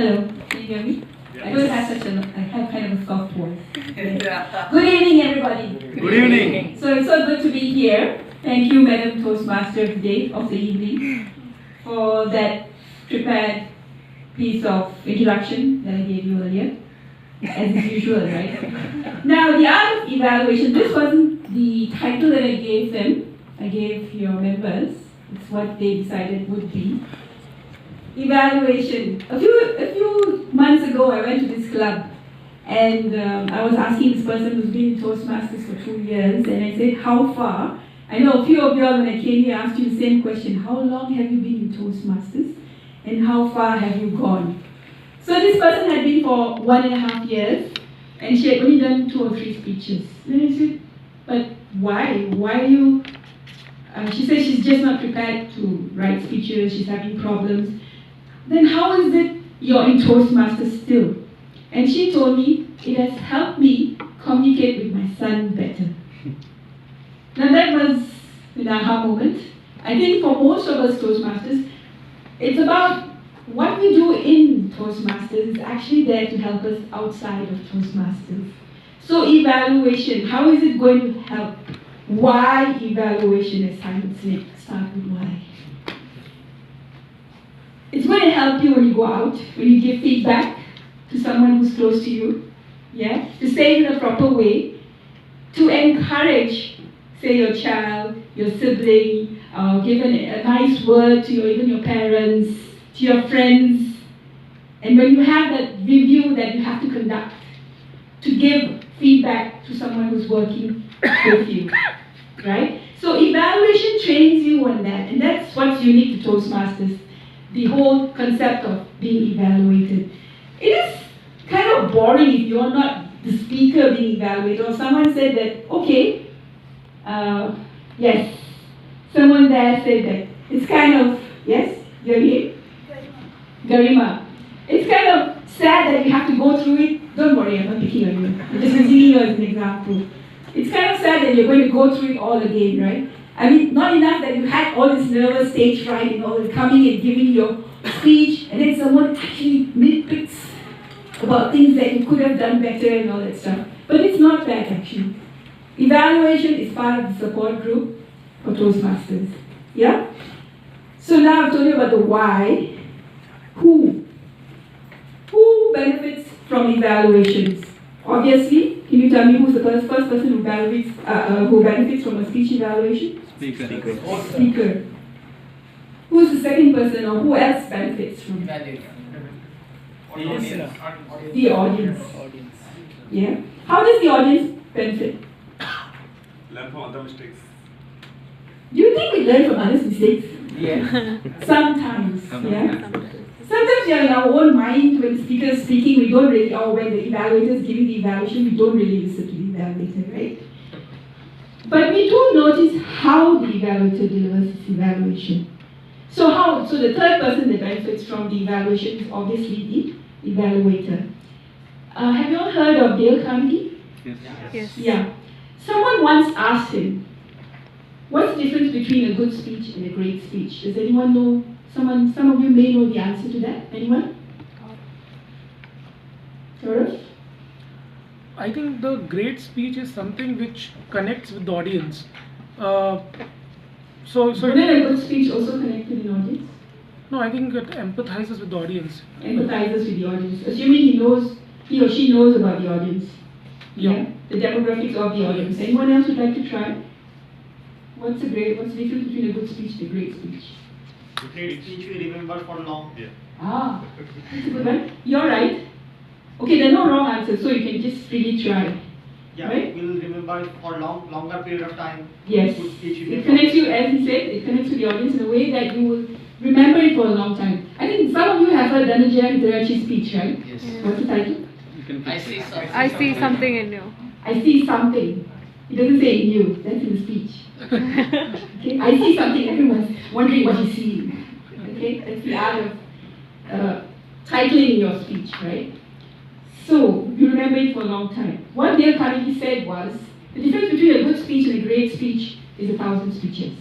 Hello, can you hear me? Yes. I don't have kind of a soft voice. Good evening, everybody. Good evening. So it's so good to be here. Thank you, Madam Toastmaster today of the evening, for that prepared piece of introduction that I gave you earlier, as usual, right? Now, the art of evaluation, this wasn't the title that I gave them. I gave your members. It's what they decided would be. Evaluation. A few months ago, I went to this club and I was asking this person who's been in Toastmasters for 2 years, and I said, how far? I know a few of you all, when I came here, asked you the same question. How long have you been in Toastmasters? And how far have you gone? So this person had been for 1.5 years, and she had only done 2 or 3 speeches. And I said, but why? Why are you... she said she's just not prepared to write speeches, she's having problems. Then how is it you're in Toastmasters still? And she told me, it has helped me communicate with my son better. Now that was an aha moment. I think for most of us Toastmasters, it's about what we do in Toastmasters is actually there to help us outside of Toastmasters. So evaluation, how is it going to help? Why evaluation, as Simon said? Start with why. It's going to help you when you go out, when you give feedback to someone who's close to you, yeah? To say it in a proper way, to encourage, say, your child, your sibling, give a nice word to even your parents, to your friends. And when you have that review that you have to conduct, to give feedback to someone who's working with you, right? So evaluation trains you on that, and that's what's unique to Toastmasters. The whole concept of being evaluated. It is kind of boring if you're not the speaker being evaluated, or someone said that, okay, yes, someone there said that. It's kind of, yes, your name? Garima. It's kind of sad that you have to go through it. Don't worry, I'm not picking on you. I'm just using you as an example. It's kind of sad that you're going to go through it all again, right? I mean, not enough that you had all this nervous stage fright and all, coming and giving your speech, and then someone actually nitpicks about things that you could have done better and all that stuff. But it's not that, actually. Evaluation is part of the support group for Toastmasters. Yeah? So now I've told you about the why. Who? Who benefits from evaluations? Obviously, can you tell me who's the first person who benefits from a speech evaluation? Speaker. Who's the second person, or who else benefits from it? The audience. Yeah. How does the audience benefit? Learn from other mistakes. Do you think we learn from others' mistakes? Yeah. Sometimes. Yeah. Sometimes we are in our own mind when the speaker is speaking, we don't really, or when the evaluator is giving the evaluation, we don't really listen to the evaluator, right? But we do notice how the evaluator delivers his evaluation. So the third person that benefits from the evaluation is obviously the evaluator. Have you all heard of Dale Carnegie? Yes. Yeah. Someone once asked him, what's the difference between a good speech and a great speech? Does anyone know? Some of you may know the answer to that. Anyone? Saurav? I think the great speech is something which connects with the audience. Wouldn't a good speech also connect with the audience? No, I think it empathizes with the audience. Empathizes with the audience, assuming he or she knows about the audience. Yeah. The demographics of the audience. Anyone else would like to try? What's the difference between a good speech and a great speech? The great speech we remember for long. Yeah. Ah, that's a good one. You're right. Okay, there are no wrong answers, so you can just really try. Yeah, right? we'll remember it for longer period of time. Yes. Good speech we It make. connects you, as he said, it connects with the audience in a way that you will remember it for a long time. I think some of you have heard Dhananjaya Hidayatji's speech, right? Yes. What's the title? I see something in you. I see something. It doesn't say in you, that's in the speech. Okay? I see something, everyone's wondering what you see. Okay? That's the art of titling your speech, right? So, you remember it for a long time. What Dale Carnegie said was, the difference between a good speech and a great speech is 1,000 speeches.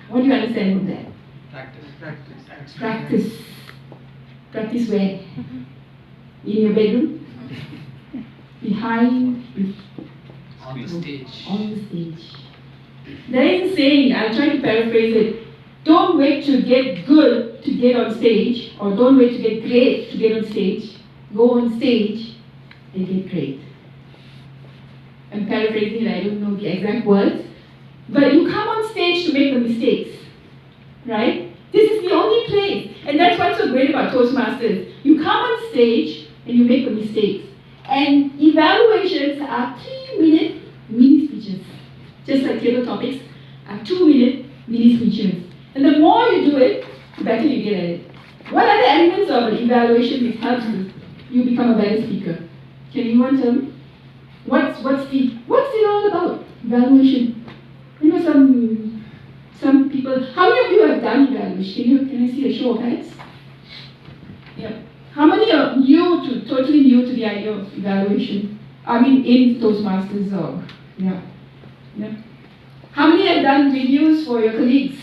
What do you understand from that? Practice. Practice. Practice where? In your bedroom? Behind? On the stage. On the stage. There is a saying, I'll try to paraphrase it. Don't wait to get good to get on stage, or don't wait to get great to get on stage. Go on stage and get great. I'm paraphrasing it, I don't know the exact words. But you come on stage to make the mistakes, right? This is the only place. And that's what's so great about Toastmasters. You come on stage and you make the mistakes. And evaluations are 3-minute mini speeches. Just like table topics are 2-minute mini speeches. And the more you do it, the better you get at it. What are the elements of an evaluation that helps you become a better speaker? Can anyone tell me? What's it all about? Evaluation. You know, some people. How many of you have done evaluation? Can I see a show of hands? Yeah. How many are totally new to the idea of evaluation? I mean, in Toastmasters or yeah. How many have done reviews for your colleagues?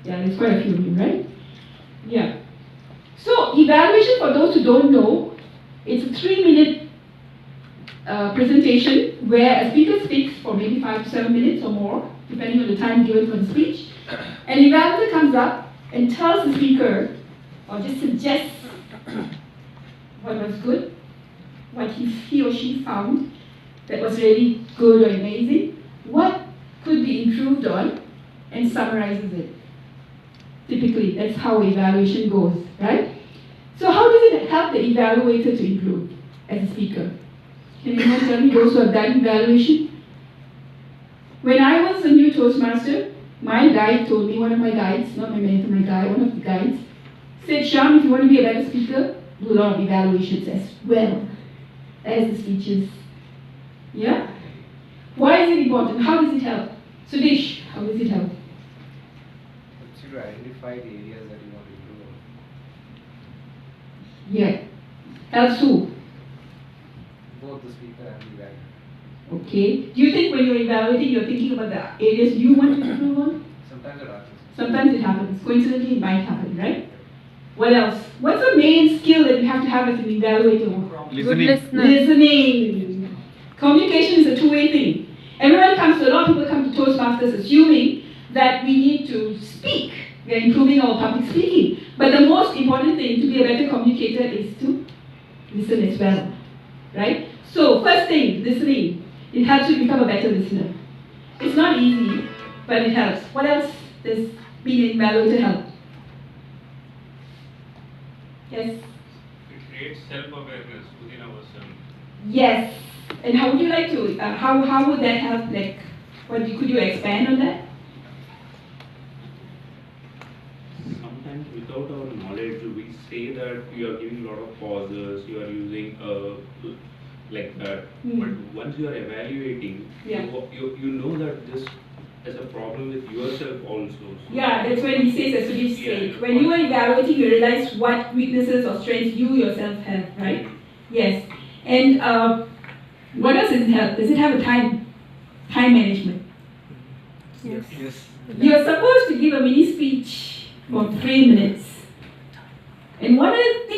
Yeah, there's quite a few of you, right? Yeah. So evaluation, for those who don't know, it's a 3-minute presentation where a speaker speaks for maybe 5 to 7 minutes or more, depending on the time given for the speech. An evaluator comes up and tells the speaker, or just suggests what was good, what he or she found that was really good or amazing, what could be improved on, and summarizes it. Typically, that's how evaluation goes, right? So how does it help the evaluator to improve as a speaker? Can anyone tell me, those who have done evaluation? When I was a new Toastmaster, my guide told me, one of my guides, not my mentor, my guide, one of the guides, said, Sham, if you want to be a better speaker, do a lot of evaluations as well as the speeches. Yeah? Why is it important? How does it help? Sudesh, how does it help? Helps you to identify the areas that you want to improve on. Yeah. Helps who? Both the speaker and the evaluator. Okay. Do you think when you're evaluating, you're thinking about the areas you want to improve on? Sometimes it happens. Sometimes it happens. Coincidentally, it might happen, right? What else? What's the main skill that you have to have as an evaluator? Good listener. Listening. Communication is a two-way thing. Everyone comes to, a lot of people come to Toastmasters assuming that we need to speak. We are improving our public speaking. But the most important thing to be a better communicator is to listen as well. Right? So, first thing, listening. It helps you become a better listener. It's not easy, but it helps. What else does being an evaluator help? Yes? It creates self-awareness within ourselves. Yes. And how would you like to, how would that help? Like, could you expand on that? Sometimes without our knowledge, we say that you are giving a lot of pauses, you are using like that. But once you are evaluating, Yeah. you know that this is a problem with yourself also. So Yeah, that's when he says, as Sudesh said, when you are evaluating, you realize what weaknesses or strengths you yourself have, right? Yes. And what else does it help? Does it have a time management? Yes. You're supposed to give a mini speech for 3 minutes. And what is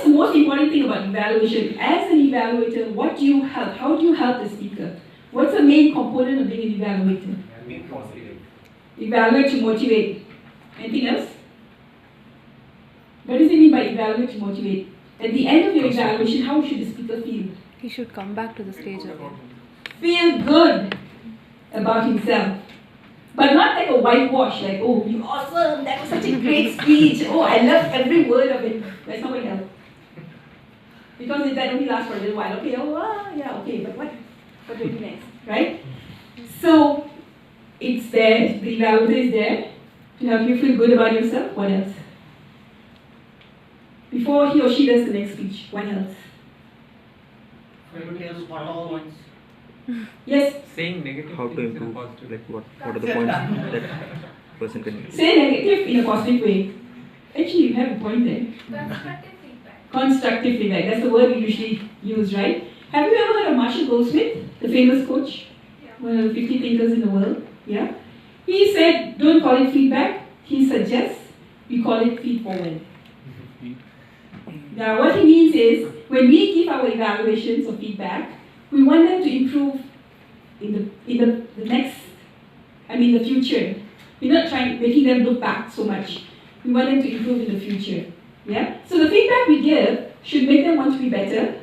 the most important thing about evaluation? As an evaluator, what do you help? How do you help the speaker? What's the main component of being an evaluator? And being positive. Evaluate to motivate. Anything else? What does it mean by evaluate to motivate? At the end of your evaluation, how should the speaker feel? He should come back to the stage again. Feel good about himself. But not like a whitewash, like, oh, you're awesome, that was such a great speech, oh, I love every word of it. That's not going to help. Because that only lasts for a little while. Okay, yeah, okay, but what do we do next, right? So, it's there, the evaluator is there to help you feel good about yourself. What else? Before he or she does the next speech, what else? What all points? Yes? Saying negative how to improve, like what are the points that person can use? Say negative in a positive way. Actually, you have a point there. Constructive feedback. Constructive feedback, that's the word we usually use, right? Have you ever heard of Marshall Goldsmith, the famous coach? Yeah. One of the 50 thinkers in the world. Yeah? He said, don't call it feedback. He suggests, We call it feed forward. Now, what it means is, when we give our evaluations or feedback, we want them to improve in the future. We're not making them look back so much. We want them to improve in the future. Yeah? So the feedback we give should make them want to be better,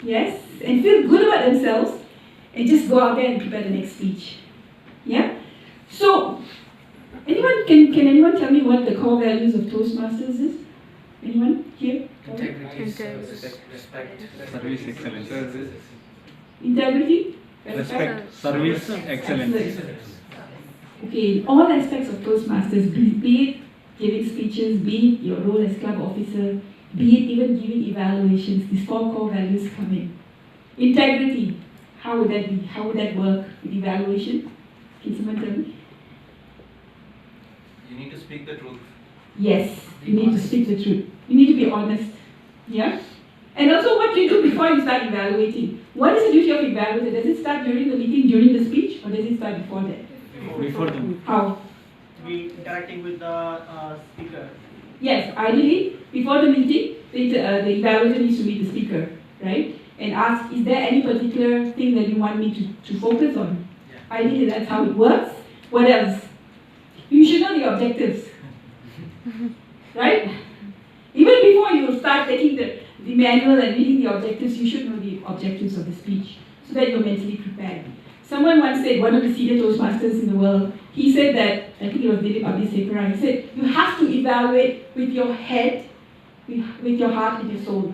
yes, and feel good about themselves, and just go out there and prepare the next speech. Yeah? So, can anyone tell me what the core values of Toastmasters is? Anyone here? Integrity, service, respect, Service excellence. Integrity? Respect. Service excellence. Okay, in all aspects of Toastmasters, be it giving speeches, be it your role as club officer, be it even giving evaluations, these 4 core values come in. Integrity, how would that be? How would that work with evaluation? Can someone tell me? You need to speak the truth. Yes, you need to speak the truth. You need to be honest. Yeah? And also, what do you do before you start evaluating? What is the duty of evaluator? Does it start during the meeting, during the speech, or does it start before that? Before them. How? We interacting with the speaker. Yes, ideally, before the meeting, the evaluator needs to meet the speaker, right? And ask, is there any particular thing that you want me to focus on? Yeah. Ideally, that's how it works. What else? You should know the objectives, right? Even before you start taking the manual and reading the objectives, you should know the objectives of the speech so that you're mentally prepared. Someone once said, one of the senior Toastmasters in the world, he said that, I think it was Dilip Abhisekara, he said, you have to evaluate with your head, with your heart and your soul.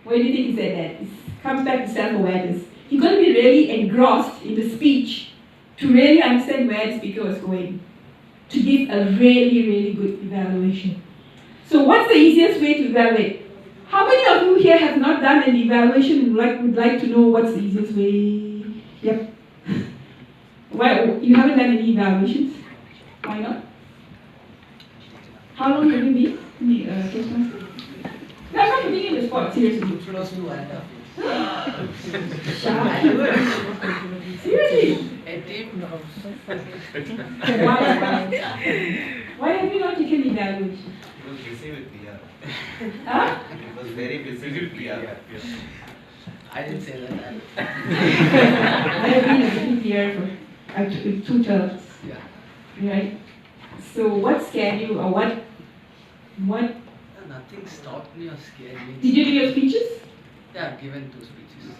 Why do you think he said that? It comes back to self-awareness. You've got to be really engrossed in the speech to really understand where the speaker was going, to give a really, really good evaluation. So what's the easiest way to evaluate? How many of you here have not done an evaluation and would like to know what's the easiest way? Yep. Why? You haven't done any evaluations? Why not? How long have you been in the Toastmaster? No, I'm not putting you in the spot, seriously. Close to 1.5 years. Seriously? A team now. Why have you not taken evaluation? It was busy with PR. Huh? It was very busy with PR. I didn't say that. I have been a deputy here for actually 2 terms. Yeah. Right? So what scared you, or what Nothing stopped me or scared me. did you do your speeches? Yeah, I've given 2 speeches.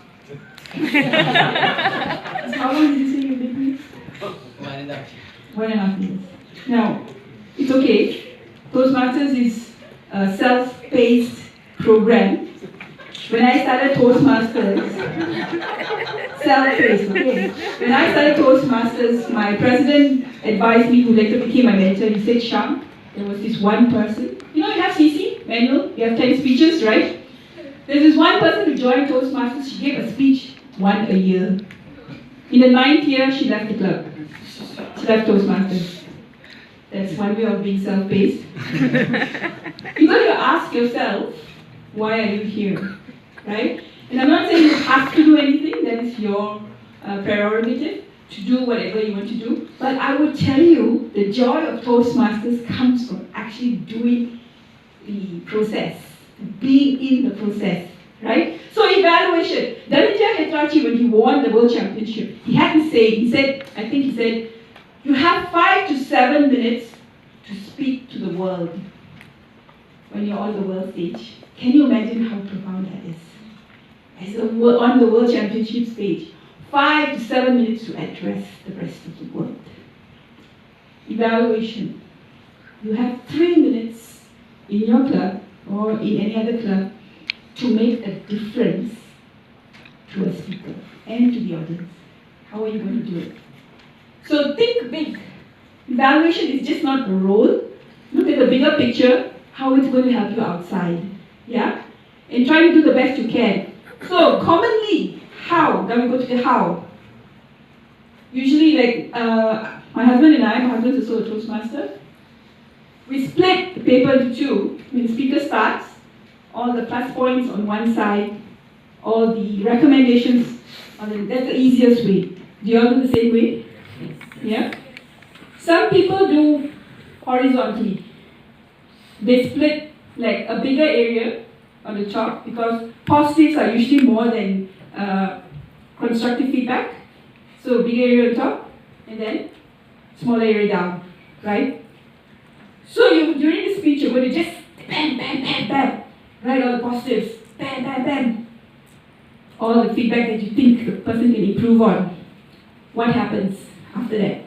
How long did you say you did me? 1.5 years. 1.5 years. Now, it's okay. Toastmasters is a self-paced program. When I started Toastmasters, self-paced, okay. When I started Toastmasters, my president advised me, who later became my mentor, he said, Sham, there was this one person. You know, you have CC, manual, you have 10 speeches, right? There's this one person who joined Toastmasters, she gave a speech 1 a year. In the 9th year, she left the club. She left Toastmasters. That's one way of being self-paced. You got to ask yourself, why are you here? Right? And I'm not saying you have to do anything, that is your prerogative to do whatever you want to do. But I would tell you, the joy of Toastmasters comes from actually doing the process, being in the process. Right? So evaluation. Dhananjaya Hetrachi, when he won the world championship, he had to say, he said, you have 5 to 7 minutes to speak to the world when you're on the world stage. Can you imagine how profound that is? On the world championship stage, 5 to 7 minutes to address the rest of the world. Evaluation. You have 3 minutes in your club or in any other club to make a difference to a speaker and to the audience. How are you going to do it? So think big. Evaluation is just not a role. Look at the bigger picture, how it's going to help you outside. Yeah? And try to do the best you can. So commonly, how? Now we go to the how. Usually, like my husband and I, my husband is also a Toastmaster, we split the paper into 2. When the speaker starts, all the plus points on one side, all the recommendations, that's the easiest way. Do you all do the same way? Yeah? Some people do horizontally. they split like a bigger area on the top because positives are usually more than constructive feedback. So bigger area on top and then smaller area down, right? So during the speech, you're going to just bam, bam, bam, bam, write all the positives, bam, bam, bam. All the feedback that you think the person can improve on. What happens after that?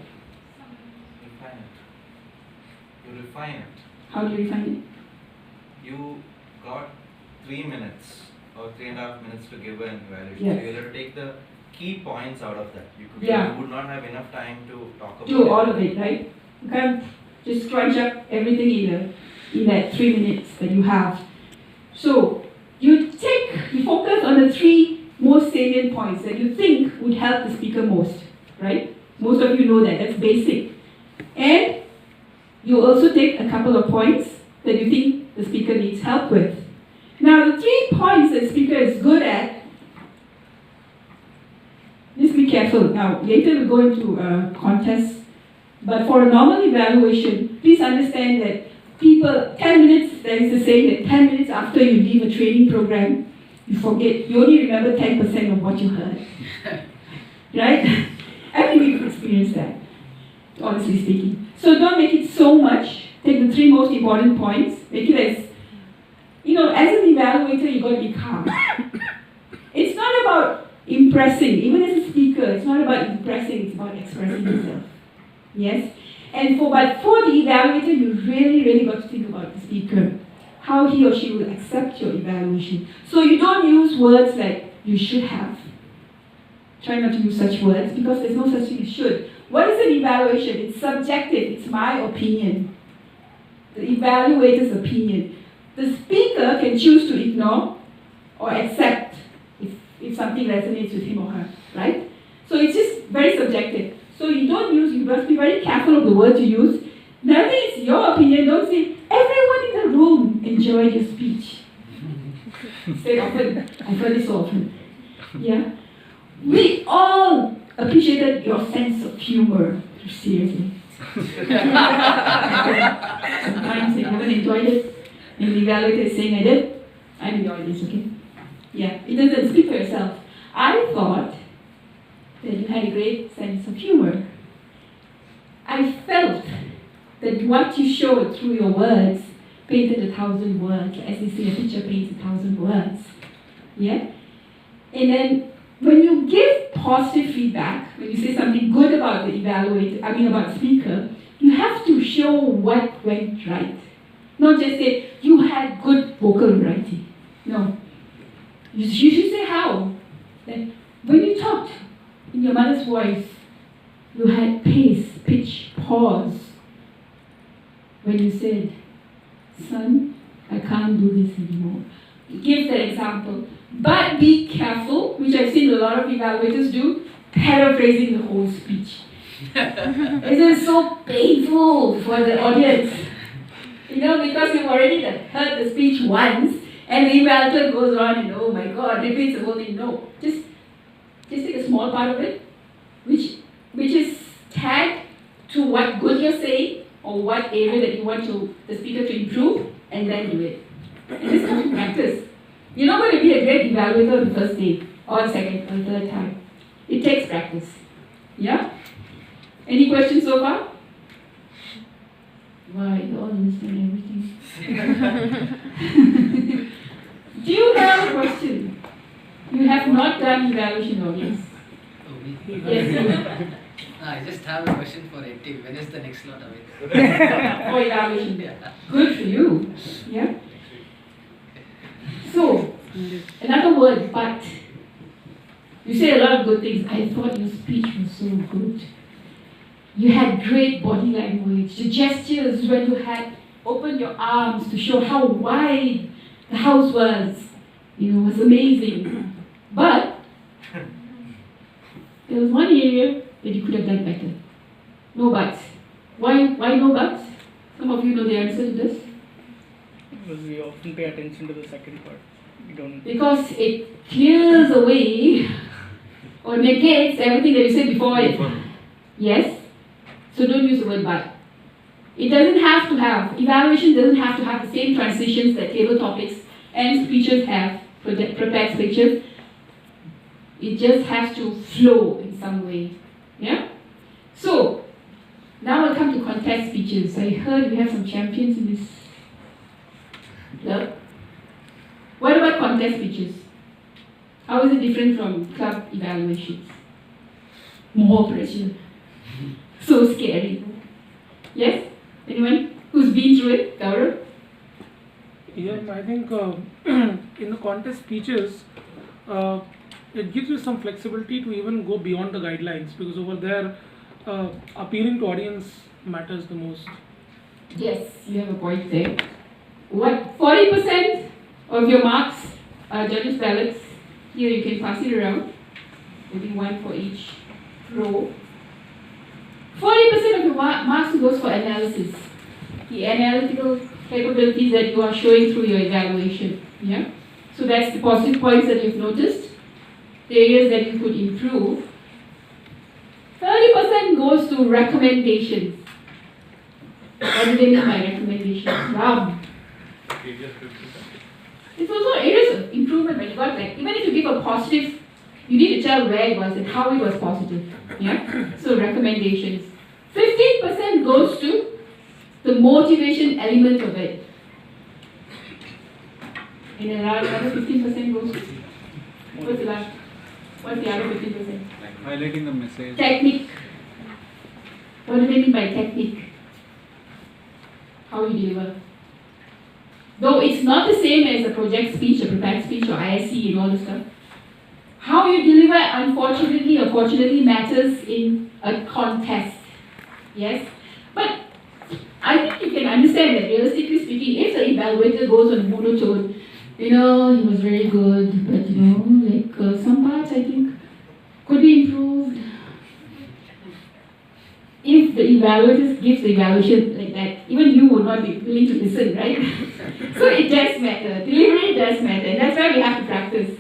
Refine it. You refine it. How do you refine it? You got 3 minutes or 3.5 minutes to give an evaluation. Yes. So you have to take the key points out of that. You would not have enough time to talk about Do all of it, right? You can't just crunch up everything in that 3 minutes that you have. So you focus on the 3 most salient points that you think would help the speaker most, right? Most of you know that, that's basic. And you also take a couple of points that you think the speaker needs help with. Now the 3 points that the speaker is good at, just be careful. Now later we'll go into contests, but for a normal evaluation, please understand that 10 minutes, there is a saying that 10 minutes after you leave a training program, you forget, you only remember 10% of what you heard. Right? I think we've experienced that, honestly speaking. So don't make it so much. Take the 3 most important points, make it as, as an evaluator, you've got to be calm. It's not about impressing, even as a speaker, it's not about impressing, it's about expressing yourself. Yes? And for the evaluator, you really, really got to think about the speaker, how he or she will accept your evaluation. So you don't use words like, you should have. Try not to use such words because there's no such thing as should. What is an evaluation? It's subjective, it's my opinion. The evaluator's opinion. The speaker can choose to ignore or accept if something resonates with him or her, right? So it's just very subjective. So you must be very careful of the words you use. Another thing is your opinion. Don't say, everyone in the room enjoyed your speech. Say it often. I've heard it so often. Yeah? We all appreciated your sense of humor. Seriously. Sometimes they haven't enjoyed it, and the evaluator is saying, I enjoyed this, okay? Yeah, it doesn't speak for yourself. I thought that you had a great sense of humor. I felt that what you showed through your words painted 1,000 words. As they say, a picture paints 1,000 words. Yeah? And then when you give positive feedback, when you say something good about the about the speaker, you have to show what went right. Not just say, you had good vocal variety. No. You should say how. That when you talked in your mother's voice, you had pace, pitch, pause. When you said, son, I can't do this anymore. Give that example. But be careful, which I've seen a lot of evaluators do, paraphrasing the whole speech. It is so painful for the audience. Because you've already heard the speech once, and the evaluator goes on and, oh my God, repeats the whole thing. No, just take a small part of it, which is tagged to what good you're saying, or what area that you want the speaker to improve, and then do it. And just have to practice. You're not going to be a great evaluator the first day, or second, or third time. It takes practice. Yeah? Any questions so far? Why, you all understand everything. Do you have a question? You have not done evaluation audience. Oh, me? Yes, I just have a question for AT. When is the next slot available? for evaluation. Yeah. Good for you. Yeah? So, another word, but. You say a lot of good things. I thought your speech was so good. You had great body language. The gestures when you had opened your arms to show how wide the house was, was amazing. But there was one area that you could have done better. No buts. Why no buts? Some of you know the answer to this. Because we often pay attention to the second part. We don't. Because it clears away or negates everything that you said before it. Yes? So don't use the word but. It doesn't have to have, evaluation doesn't have to have the same transitions that table topics and speeches have, prepared speeches. It just has to flow in some way. Yeah? So, now we'll come to contest speeches. I heard we have some champions in this club. What about contest speeches? How is it different from club evaluations? More pressure. So scary. Yes? Anyone who's been through it? Gaurav? Yeah, I think in the contest speeches, it gives you some flexibility to even go beyond the guidelines, because over there, appealing to audience matters the most. Yes, you have a point there. What 40% of your marks are judges' ballots. Here you can pass it around. Maybe one for each row. 40% of your marks goes for analysis. The analytical capabilities that you are showing through your evaluation. Yeah? So that's the positive points that you've noticed. The areas that you could improve. 30% goes to recommendations. What do they mean by recommendations? Wow. It's also areas of improvement when you got like, even if you give a positive, you need to tell where it was and how it was positive. Yeah? So recommendations. 15% goes to the motivation element of it. And another 15% goes to, what's the last? What's the other 15%? Like highlighting the message. Technique. What do they mean by technique? How you deliver. Though it's not the same as a project speech, a prepared speech, or ISC and all this stuff. How you deliver, unfortunately or fortunately, matters in a contest. Yes? But I think you can understand that, realistically speaking, if the evaluator goes on monotone, he was very good, but some parts I think could be improved. If the evaluator gives the evaluation like that, even you would not be willing to listen, right? So it does matter. Delivery does matter, and that's why we have to practice.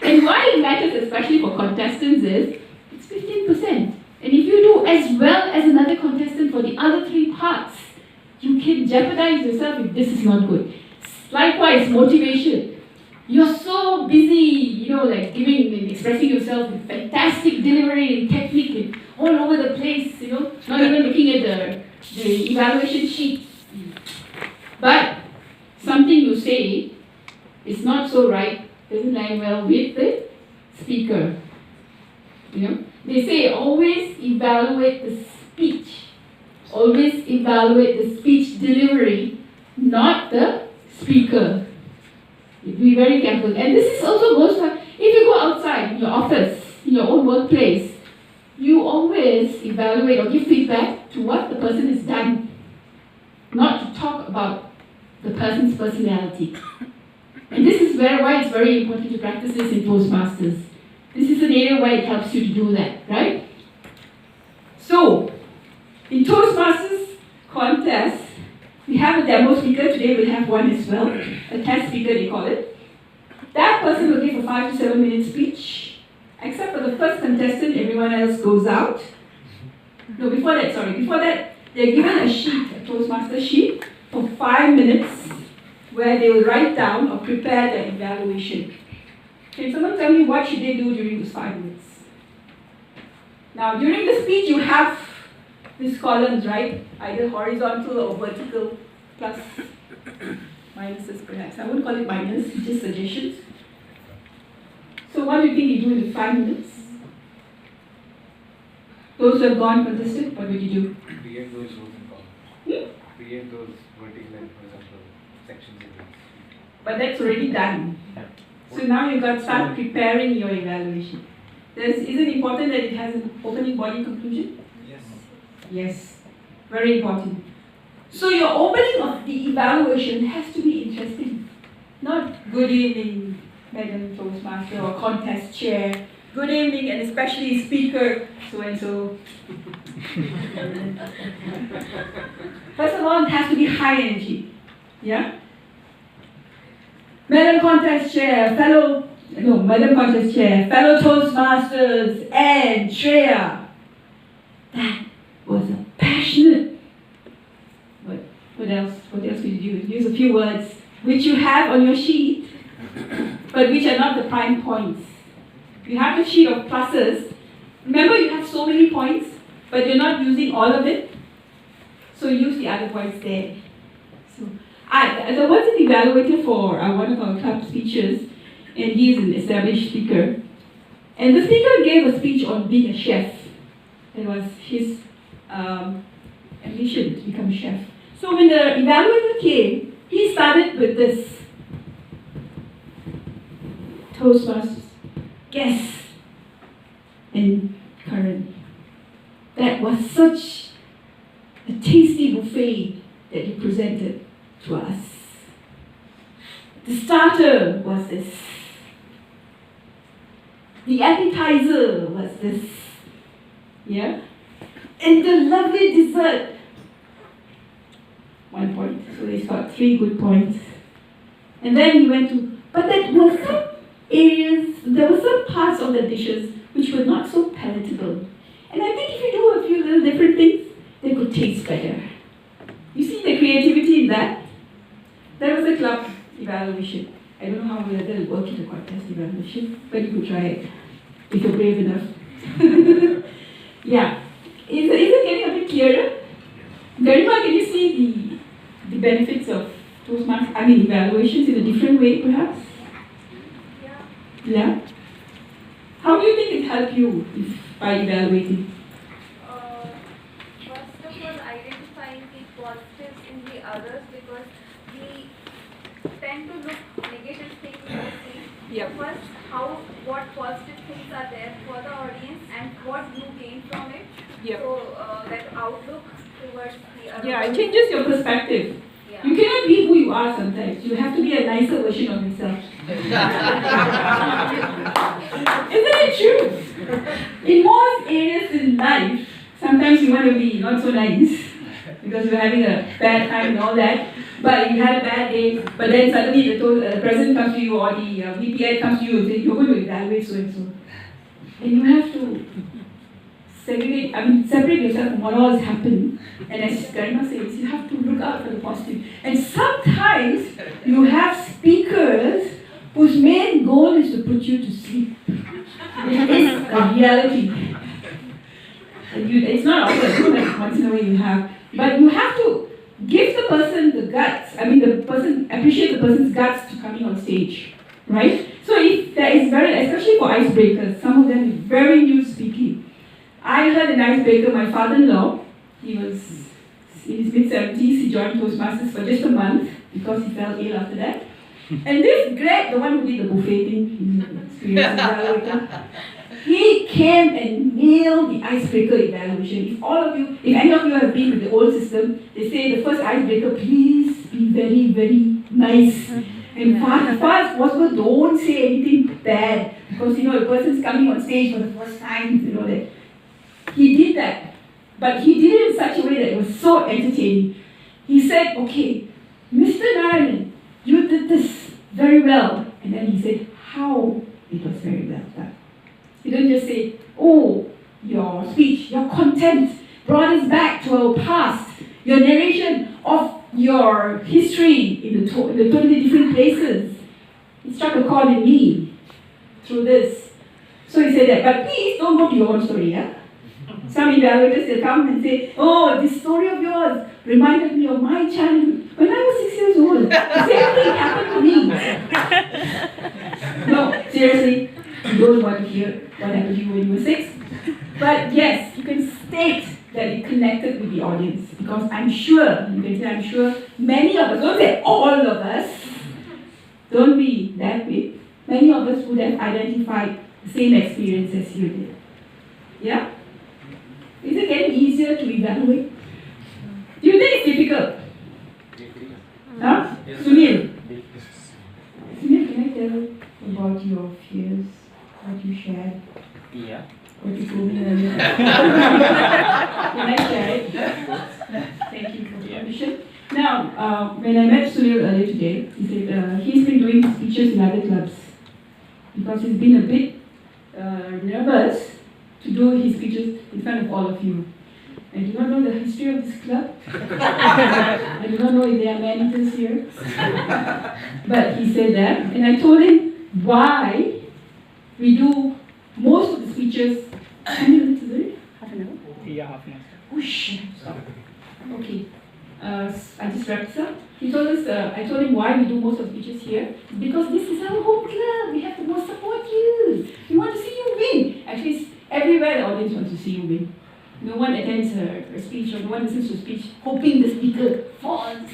And why it matters, especially for contestants, is it's 15%. And if you do as well as another contestant for the other three parts, you can jeopardize yourself if this is not good. Likewise, motivation. You're so busy, giving and expressing yourself with fantastic delivery and technique and all over the place, not even looking at the evaluation sheet. But something you say is not so right, doesn't line well with the speaker. They say always evaluate the speech. Always evaluate the speech delivery, not the speaker. Be very careful. And this is also goes for, if you go outside in your office, in your own workplace, you always evaluate or give feedback to what the person has done, not to talk about the person's personality. And this is why it's very important to practice this in Toastmasters. This is an area where it helps you to do that, right? So, in Toastmasters contest, we have a demo speaker. Today we'll have one as well. A test speaker, they call it. That person will give a 5 to 7 minute speech. Except for the first contestant, everyone else goes out. No, before that, they're given a sheet, a Toastmaster sheet, for 5 minutes, where they will write down or prepare their evaluation. Can someone tell me what should they do during those 5 minutes? Now, during the speech, you have these columns, right? Either horizontal or vertical, plus, minuses perhaps. I won't call it minus, just suggestions. So what do you think you do in the 5 minutes? Those who have gone contested, what would you do? Create those rows and columns. Create those vertical and horizontal sections in it. But that's already done. So now you've got to start preparing your evaluation. Is it important that it has an opening body conclusion? Yes. Yes. Very important. So your opening of the evaluation has to be interesting. Not good evening, Madam Toastmaster or contest chair. Good evening, and especially speaker so-and-so. First of all, it has to be high energy. Yeah? Madam Contest Chair, fellow Toastmasters, and Shreya. That was a passionate, What else? What else could you use? Use a few words which you have on your sheet, but which are not the prime points. You have a sheet of pluses. Remember, you have so many points, but you're not using all of it. So use the other points there. So, there was an evaluator for one of our club speeches, and he is an established speaker. And the speaker gave a speech on being a chef. It was his ambition to become a chef. So when the evaluator came, he started with this. Toastmasters, guests, and current. That was such a tasty buffet that he presented to us. The starter was this. The appetizer was this. Yeah? And the lovely dessert. 1 point. So he's got 3 good points. And then he went to, but there were some areas, there were some parts of the dishes which were not so palatable. And I think if you do a few little different things, they could taste better. You see the creativity in that? There was a club evaluation. I don't know how well they'll work in the contest evaluation, but you could try it if you're brave enough. Yeah. Is it getting a bit clearer? Garima, can you see the benefits of Toastmasters, evaluations in a different way perhaps? Yeah? How do you think it helped you by evaluating? First of all, identifying the positives in the others, because we tend to look negative things mostly. Yep. First, what positive things are there for the audience and what you gain from it. Yep. So that outlook towards the other. Yeah, it changes your perspective. Yeah. You cannot be who you are sometimes. You have to be a nicer version of yourself. Isn't it true? In most areas in life, sometimes you want to be not so nice because you're having a bad time and all that, but you had a bad day, but then suddenly the president comes to you or the VPI comes to you and says, you're going to evaluate so and so. And you have to separate yourself from what all is happening. And as Garima says, you have to look out for the positive. And sometimes you have speakers whose main goal is to put you to sleep. It is a reality. It's not always, like once in a while you have. But you have to give the person the guts. Appreciate the person's guts to coming on stage. Right? So if there is especially for icebreakers, some of them is very new speaking. I heard an icebreaker, my father-in-law, he was in his mid-70s, he joined Toastmasters for just a month because he fell ill after that. And this Greg, the one who did the buffet thing, he came and nailed the icebreaker evaluation. If any of you have been with the old system, they say the first icebreaker, please be very, very nice. And fast as possible, don't say anything bad. Because the person's coming on stage for the first time, that. He did that, but he did it in such a way that it was so entertaining. He said, okay, Mr. Narayan, you did this very well. And then he said how it was very well done. He didn't just say, oh, your speech, your content brought us back to our past. Your narration of your history in the totally different places. It struck a chord in me through this. So he said that, but please don't go to your own story, yeah? Some evaluators will come and say, oh, this story of yours reminded me of my childhood. When I was 6 years old, the same thing happened to me. No, seriously, you don't want to hear what happened to you when you were 6. But yes, you can state that it connected with the audience. Because I'm sure many of us, don't say all of us, don't be that way. Many of us would have identified the same experience as you did. Yeah? Is it getting easier to evaluate? Do you think it's difficult? Huh? Yes. Sunil? Sunil, can I tell about your fears, what you shared? Yeah. What you told me earlier? Can I share it? Thank you for the permission. Now, when I met Sunil earlier today, he said he's been doing speeches in other clubs because he's been a bit nervous to do his speeches in front of all of you. And do you not know the history of this club? I do not know if there are managers here. But he said that, and I told him why we do most of the speeches. How many minutes is it? Half an hour? Yeah, half an hour. Oh shit. Okay. I just wrapped up. He told us, I told him why we do most of the speeches here. Because this is our home club. We have to most support you. We want to see you win. Actually, everywhere the audience wants to see you win. No one attends a speech or no one listens to a speech hoping the speaker falls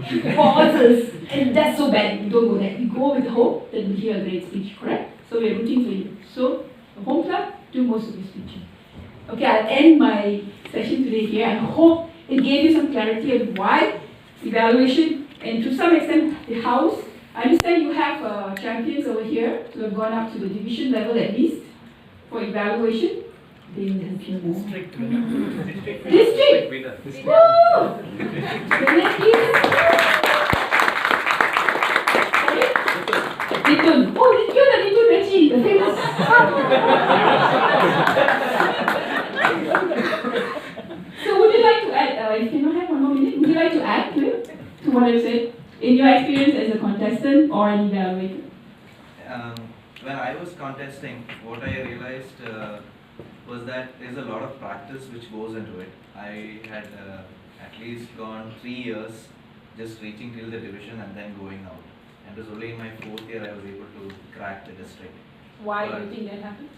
and pauses. And that's so bad. We don't go there. We go with hope that we hear a great speech, correct? So we are rooting for you. So, the home club, do most of your speeches. Okay, I'll end my session today here. I hope it gave you some clarity on why evaluation, and to some extent the house. I understand you have champions over here who have gone up to the division level at least for evaluation. They will help you more. District. District. Woo! Nitun. Oh, you're the Nitun Reggie, the famous. So would you like to add, if you don't have 1 more minute, would you like to add to what I've said in your experience as a contestant or an evaluator? When I was contesting, what I realized was that there's a lot of practice which goes into it. I had at least gone 3 years just reaching till the division and then going out. And it was only in my 4th year I was able to crack the district. Why do you think that happened?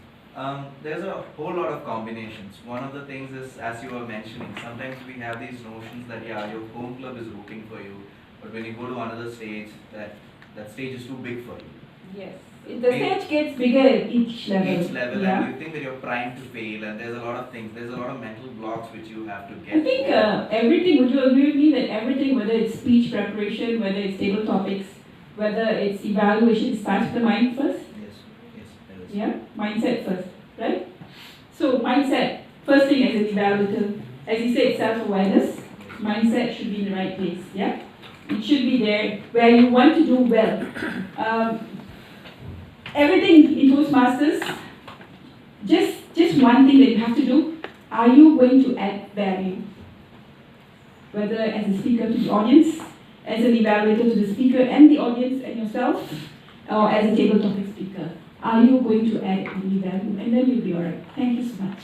There's a whole lot of combinations. One of the things is, as you were mentioning, sometimes we have these notions that yeah, your home club is rooting for you, but when you go to another stage, that stage is too big for you. Yes. The stage gets bigger at each level. And you think that you're primed to fail, and there's a lot of things. There's a lot of mental blocks which you have to get. I think everything, would you agree with me that everything, whether it's speech preparation, whether it's table topics, whether it's evaluation, starts with the mind first? Yes, yeah, mindset first, right? So mindset, first thing as an evaluator, as you said, self-awareness, mindset should be in the right place, yeah? It should be there where you want to do well. Everything in Toastmasters, just one thing that you have to do, are you going to add value? Whether as a speaker to the audience, as an evaluator to the speaker and the audience and yourself, or as a table topic speaker. Are you going to add any value? And then you'll be alright. Thank you so much.